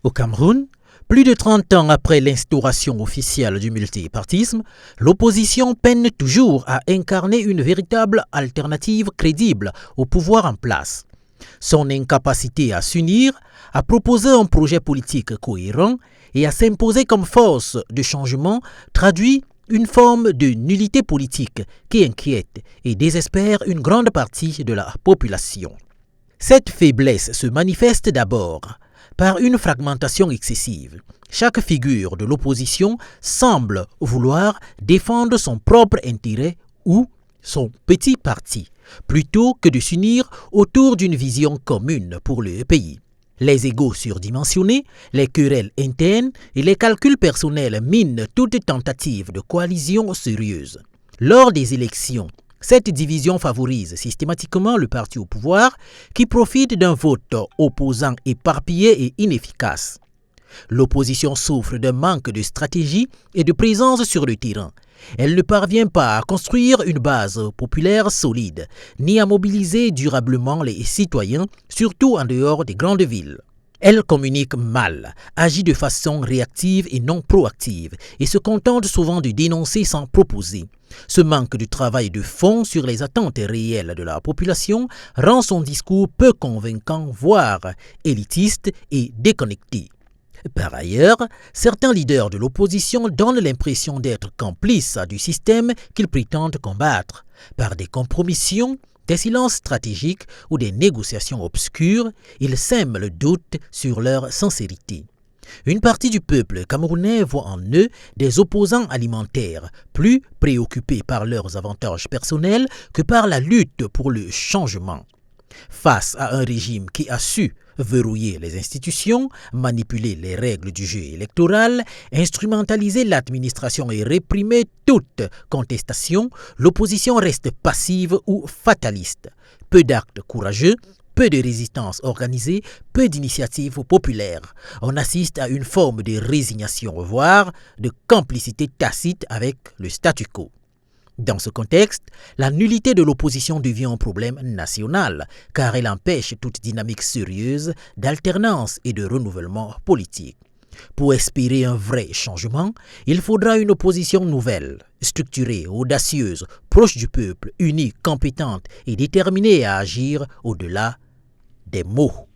Au Cameroun, plus de 30 ans après l'instauration officielle du multipartisme, l'opposition peine toujours à incarner une véritable alternative crédible au pouvoir en place. Son incapacité à s'unir, à proposer un projet politique cohérent et à s'imposer comme force de changement traduit une forme de nullité politique qui inquiète et désespère une grande partie de la population. Cette faiblesse se manifeste d'abord par une fragmentation excessive. Chaque figure de l'opposition semble vouloir défendre son propre intérêt ou son petit parti, plutôt que de s'unir autour d'une vision commune pour le pays. Les égos surdimensionnés, les querelles internes et les calculs personnels minent toute tentative de coalition sérieuse. Lors des élections, cette division favorise systématiquement le parti au pouvoir qui profite d'un vote opposant éparpillé et inefficace. L'opposition souffre d'un manque de stratégie et de présence sur le terrain. Elle ne parvient pas à construire une base populaire solide, ni à mobiliser durablement les citoyens, surtout en dehors des grandes villes. Elle communique mal, agit de façon réactive et non proactive, et se contente souvent de dénoncer sans proposer. Ce manque de travail de fond sur les attentes réelles de la population rend son discours peu convaincant, voire élitiste et déconnecté. Par ailleurs, certains leaders de l'opposition donnent l'impression d'être complices du système qu'ils prétendent combattre. Par des compromissions, des silences stratégiques ou des négociations obscures, ils sèment le doute sur leur sincérité. Une partie du peuple camerounais voit en eux des opposants alimentaires, plus préoccupés par leurs avantages personnels que par la lutte pour le changement. Face à un régime qui a su verrouiller les institutions, manipuler les règles du jeu électoral, instrumentaliser l'administration et réprimer toute contestation, l'opposition reste passive ou fataliste. Peu d'actes courageux, peu de résistance organisée, peu d'initiatives populaires. On assiste à une forme de résignation, voire de complicité tacite avec le statu quo. Dans ce contexte, la nullité de l'opposition devient un problème national, car elle empêche toute dynamique sérieuse d'alternance et de renouvellement politique. Pour espérer un vrai changement, il faudra une opposition nouvelle, structurée, audacieuse, proche du peuple, unie, compétente et déterminée à agir au-delà des mots.